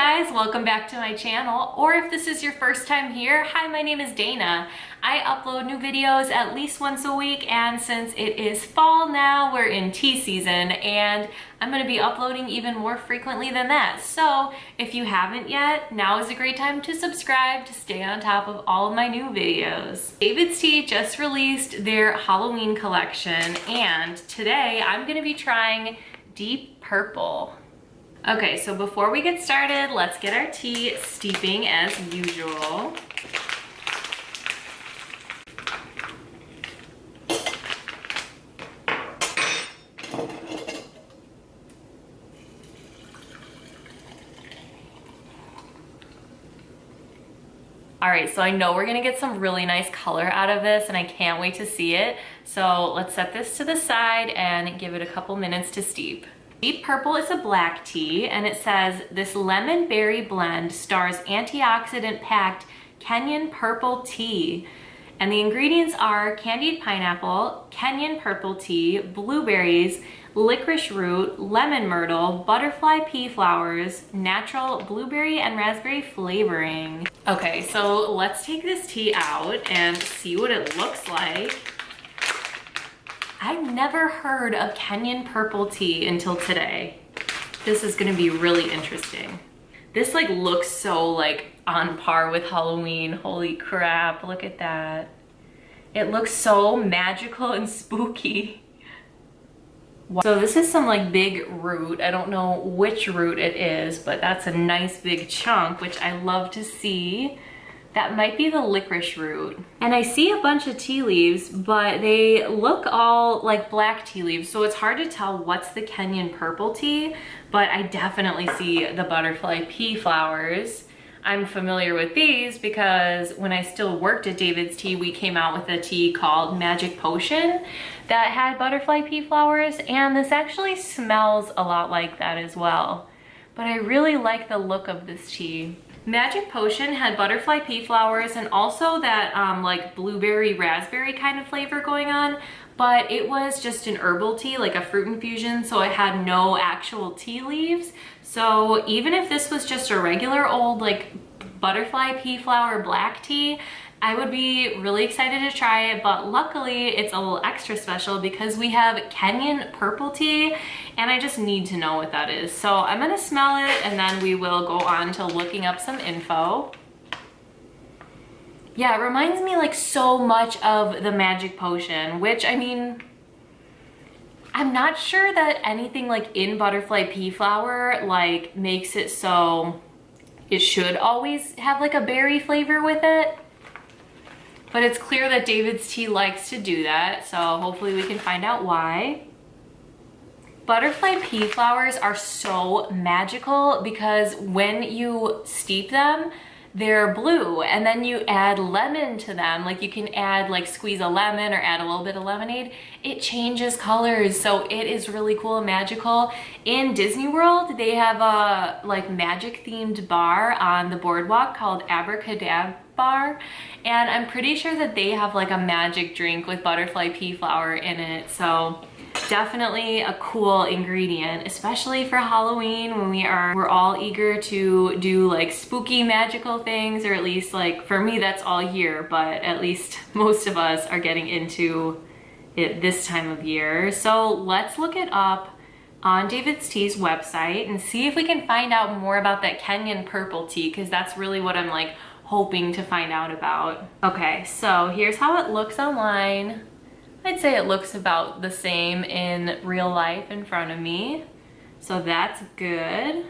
guys, welcome back to my channel, or if this is your first time here, hi, my name is Dana. I upload new videos at least once a week, and since it is fall now, we're in tea season, and I'm going to be uploading even more frequently than that. So if you haven't yet, now is a great time to subscribe to stay on top of all of my new videos. DAVIDStea just released their Halloween collection, and today I'm going to be trying Deep Purple. Okay, so before we get started, let's get our tea steeping as usual. All right, so I know we're gonna get some really nice color out of this and I can't wait to see it. So let's set this to the side and give it a couple minutes to steep. Deep Purple is a black tea, and it says, this lemon berry blend stars antioxidant-packed Kenyan purple tea. And the ingredients are candied pineapple, Kenyan purple tea, blueberries, licorice root, lemon myrtle, butterfly pea flowers, natural blueberry and raspberry flavoring. Okay, so let's take this tea out and see what it looks like. I've never heard of Kenyan purple tea until today. This is gonna be really interesting. This like looks so like on par with Halloween. Holy crap, look at that. It looks so magical and spooky. Wow. So this is some like big root. I don't know which root it is, but that's a nice big chunk, which I love to see. That might be the licorice root. And I see a bunch of tea leaves, but they look all like black tea leaves, so it's hard to tell what's the Kenyan purple tea, but I definitely see the butterfly pea flowers. I'm familiar with these because when I still worked at DAVIDStea, we came out with a tea called Magic Potion that had butterfly pea flowers, and this actually smells a lot like that as well. But I really like the look of this tea. Magic Potion had butterfly pea flowers and also that like blueberry raspberry kind of flavor going on, but it was just an herbal tea, like a fruit infusion, so it had no actual tea leaves. So even if this was just a regular old like butterfly pea flower black tea, I would be really excited to try it, but luckily it's a little extra special because we have Kenyan purple tea, and I just need to know what that is. So I'm gonna smell it and then we will go on to looking up some info. Yeah, it reminds me like so much of the Magic Potion, which I mean, I'm not sure that anything like in butterfly pea flower like makes it so it should always have like a berry flavor with it. But it's clear that DAVIDStea likes to do that, so hopefully we can find out why. Butterfly pea flowers are so magical because when you steep them, they're blue, and then you add lemon to them. Like you can add like squeeze a lemon or add a little bit of lemonade. It changes colors, so it is really cool and magical. In Disney World, they have a like magic themed bar on the boardwalk called Abracadabra Bar, and I'm pretty sure that they have like a magic drink with butterfly pea flower in it. So definitely a cool ingredient, especially for Halloween when we're all eager to do like spooky magical things, or at least like for me that's all year, but at least most of us are getting into it this time of year. So let's look it up on DAVIDStea's website and see if we can find out more about that Kenyan purple tea, because that's really what I'm like hoping to find out about. Okay, so here's how it looks online. I'd say it looks about the same in real life in front of me, so that's good.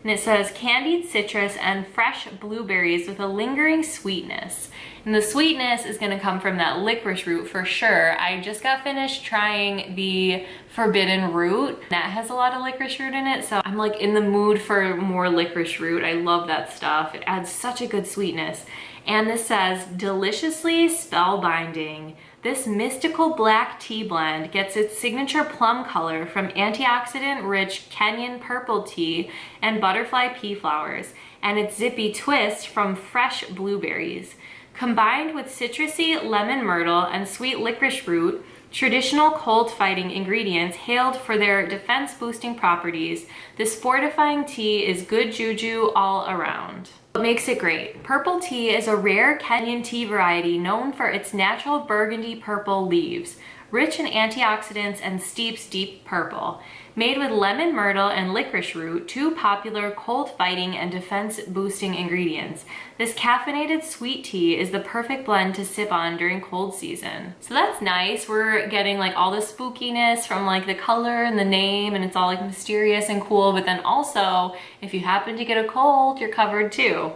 And it says candied citrus and fresh blueberries with a lingering sweetness. And the sweetness is gonna come from that licorice root for sure. I just got finished trying the forbidden root. That has a lot of licorice root in it, so I'm like in the mood for more licorice root. I love that stuff. It adds such a good sweetness. And this says, deliciously spellbinding. This mystical black tea blend gets its signature plum color from antioxidant-rich Kenyan purple tea and butterfly pea flowers, and its zippy twist from fresh blueberries. Combined with citrusy lemon myrtle and sweet licorice root, Traditional cold-fighting ingredients hailed for their defense-boosting properties, this fortifying tea is good juju all around. What makes it great? Purple tea is a rare Kenyan tea variety known for its natural burgundy purple leaves, rich in antioxidants and steeps deep purple. Made with lemon myrtle and licorice root, two popular cold-fighting and defense-boosting ingredients, this caffeinated sweet tea is the perfect blend to sip on during cold season. So that's nice. We're getting like all the spookiness from like the color and the name, and it's all like mysterious and cool, but then also if you happen to get a cold, you're covered too.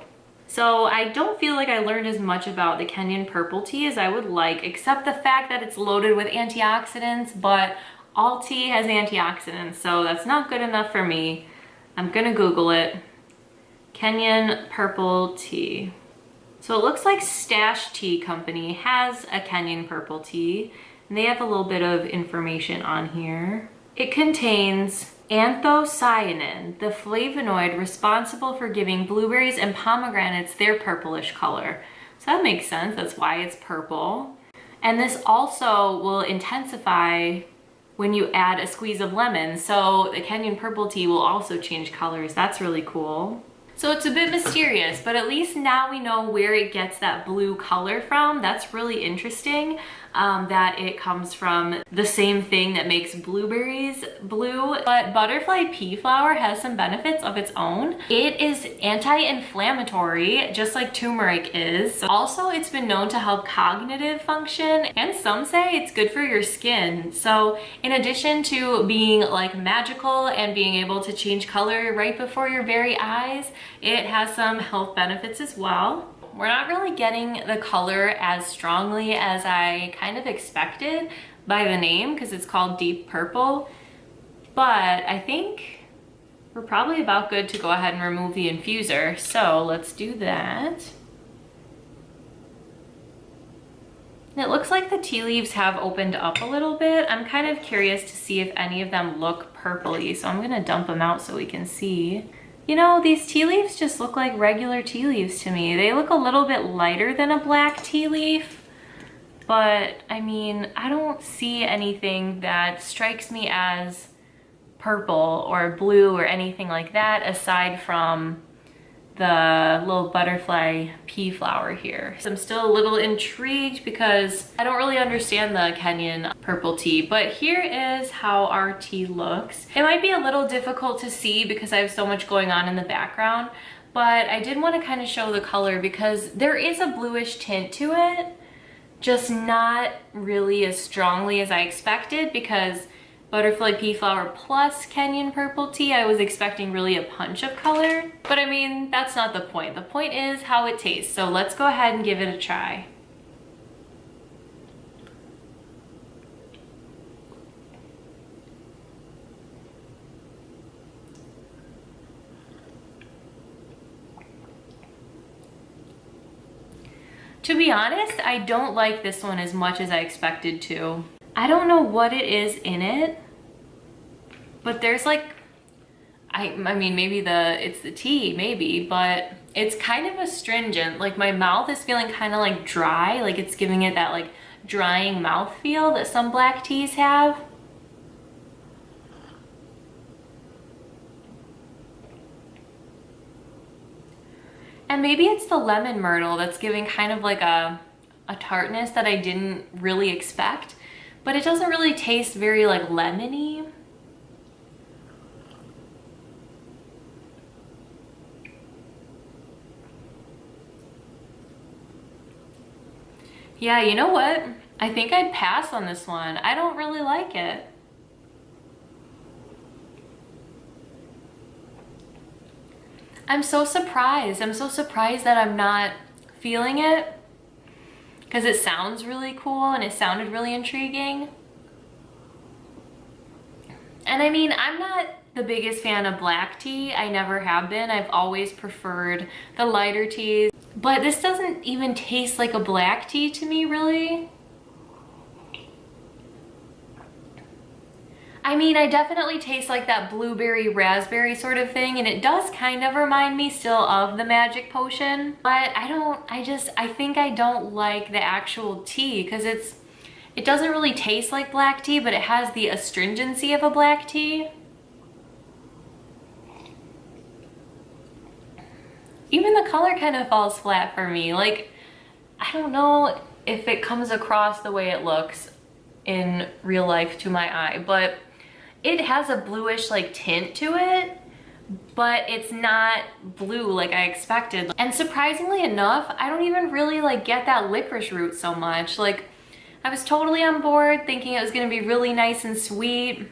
So I don't feel like I learned as much about the Kenyan purple tea as I would like, except the fact that it's loaded with antioxidants, but all tea has antioxidants, so that's not good enough for me. I'm gonna Google it. Kenyan purple tea. So it looks like Stash Tea Company has a Kenyan purple tea, and they have a little bit of information on here. It contains anthocyanin, the flavonoid responsible for giving blueberries and pomegranates their purplish color. So that makes sense, that's why it's purple. And this also will intensify when you add a squeeze of lemon. So the Kenyan purple tea will also change colors. That's really cool. So it's a bit mysterious, but at least now we know where it gets that blue color from. That's really interesting, that it comes from the same thing that makes blueberries blue. But butterfly pea flower has some benefits of its own. It is anti-inflammatory, just like turmeric is. Also, it's been known to help cognitive function, and some say it's good for your skin. So in addition to being like magical and being able to change color right before your very eyes, it has some health benefits as well. We're not really getting the color as strongly as I kind of expected by the name, because it's called deep purple, but I think we're probably about good to go ahead and remove the infuser. So let's do that. It looks like the tea leaves have opened up a little bit. I'm kind of curious to see if any of them look purpley, so I'm gonna dump them out so we can see. You know, these tea leaves just look like regular tea leaves to me. They look a little bit lighter than a black tea leaf, but I mean, I don't see anything that strikes me as purple or blue or anything like that aside from the little butterfly pea flower here. So I'm still a little intrigued because I don't really understand the Kenyan purple tea, but here is how our tea looks. It might be a little difficult to see because I have so much going on in the background, but I did want to kind of show the color because there is a bluish tint to it, just not really as strongly as I expected, because butterfly pea flower plus Kenyan purple tea, I was expecting really a punch of color. But I mean, that's not the point. The point is how it tastes. So let's go ahead and give it a try. To be honest, I don't like this one as much as I expected to. I don't know what it is in it, but there's like, I mean, maybe it's the tea, maybe, but it's kind of astringent. Like my mouth is feeling kind of like dry, like it's giving it that like drying mouth feel that some black teas have. And maybe it's the lemon myrtle that's giving kind of like a tartness that I didn't really expect. But it doesn't really taste very like lemony. Yeah, you know what? I think I'd pass on this one. I don't really like it. I'm so surprised. I'm so surprised that I'm not feeling it, because it sounds really cool and it sounded really intriguing. And I mean, I'm not the biggest fan of black tea. I never have been. I've always preferred the lighter teas. But this doesn't even taste like a black tea to me, really. I mean, I definitely taste like that blueberry raspberry sort of thing, and it does kind of remind me still of the magic potion, but I think I don't like the actual tea, because It doesn't really taste like black tea, but it has the astringency of a black tea. Even the color kind of falls flat for me. Like, I don't know if it comes across the way it looks in real life to my eye, but it has a bluish like tint to it, but it's not blue like I expected. And surprisingly enough, I don't even really like get that licorice root so much. Like, I was totally on board thinking it was gonna be really nice and sweet,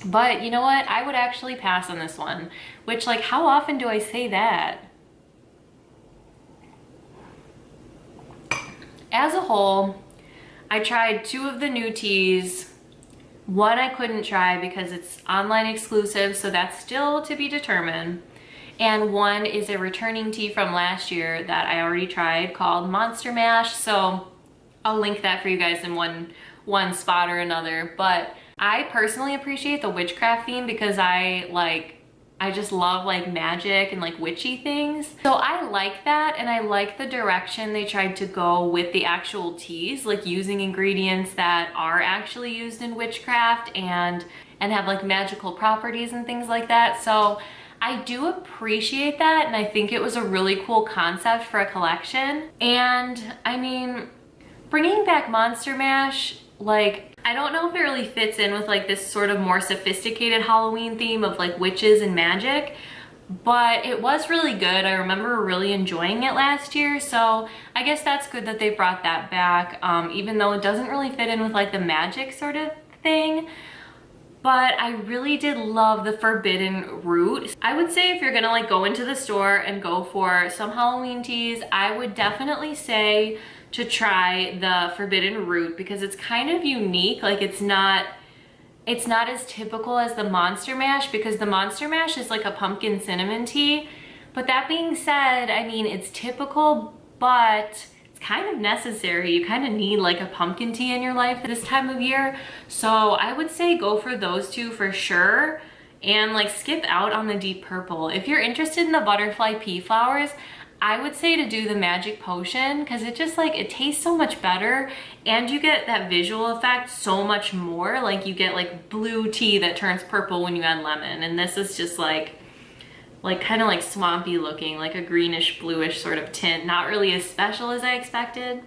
but you know what? I would actually pass on this one, which, like, how often do I say that? As a whole, I tried 2 of the new teas. One I couldn't try because it's online exclusive, so that's still to be determined. And one is a returning tea from last year that I already tried called Monster Mash. So I'll link that for you guys in one spot or another. But I personally appreciate the witchcraft theme because I just love like magic and like witchy things. So I like that, and I like the direction they tried to go with the actual teas, like using ingredients that are actually used in witchcraft and have like magical properties and things like that. So I do appreciate that, and I think it was a really cool concept for a collection. And I mean, bringing back Monster Mash, like, I don't know if it really fits in with like this sort of more sophisticated Halloween theme of like witches and magic, but it was really good. I remember really enjoying it last year, so I guess that's good that they brought that back, even though it doesn't really fit in with like the magic sort of thing. But I really did love the forbidden root. I would say if you're gonna like go into the store and go for some Halloween teas, I would definitely say to try the forbidden root because it's kind of unique. Like, it's not as typical as the Monster Mash, because the Monster Mash is like a pumpkin cinnamon tea. But that being said, I mean, it's typical, but it's kind of necessary. You kind of need like a pumpkin tea in your life this time of year. So I would say go for those 2 for sure, and like skip out on the deep purple. If you're interested in the butterfly pea flowers, I would say to do the magic potion because it just like, it tastes so much better, and you get that visual effect so much more. Like, you get like blue tea that turns purple when you add lemon, and this is just like kind of like swampy looking, like a greenish bluish sort of tint. Not really as special as I expected.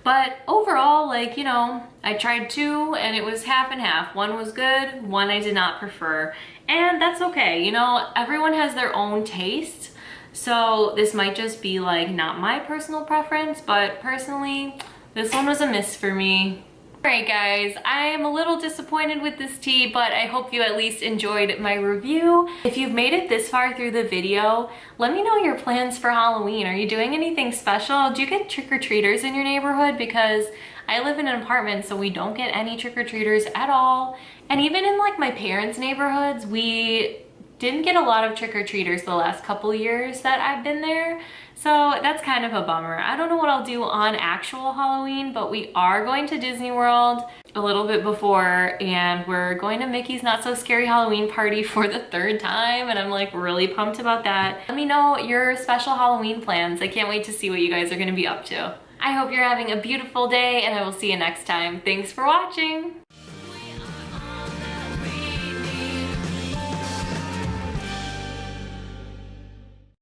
But overall, like, you know, I tried 2 and it was half and half. One was good, one I did not prefer, and that's okay. You know, everyone has their own taste. So this might just be like not my personal preference, but personally, this one was a miss for me. Alright guys, I am a little disappointed with this tea, but I hope you at least enjoyed my review. If you've made it this far through the video, let me know your plans for Halloween. Are you doing anything special? Do you get trick-or-treaters in your neighborhood? Because I live in an apartment, so we don't get any trick-or-treaters at all. And even in like my parents' neighborhoods, we didn't get a lot of trick-or-treaters the last couple years that I've been there. So that's kind of a bummer. I don't know what I'll do on actual Halloween, but we are going to Disney World a little bit before, and we're going to Mickey's Not So Scary Halloween Party for the 3rd time, and I'm like really pumped about that. Let me know your special Halloween plans. I can't wait to see what you guys are gonna be up to. I hope you're having a beautiful day, and I will see you next time. Thanks for watching.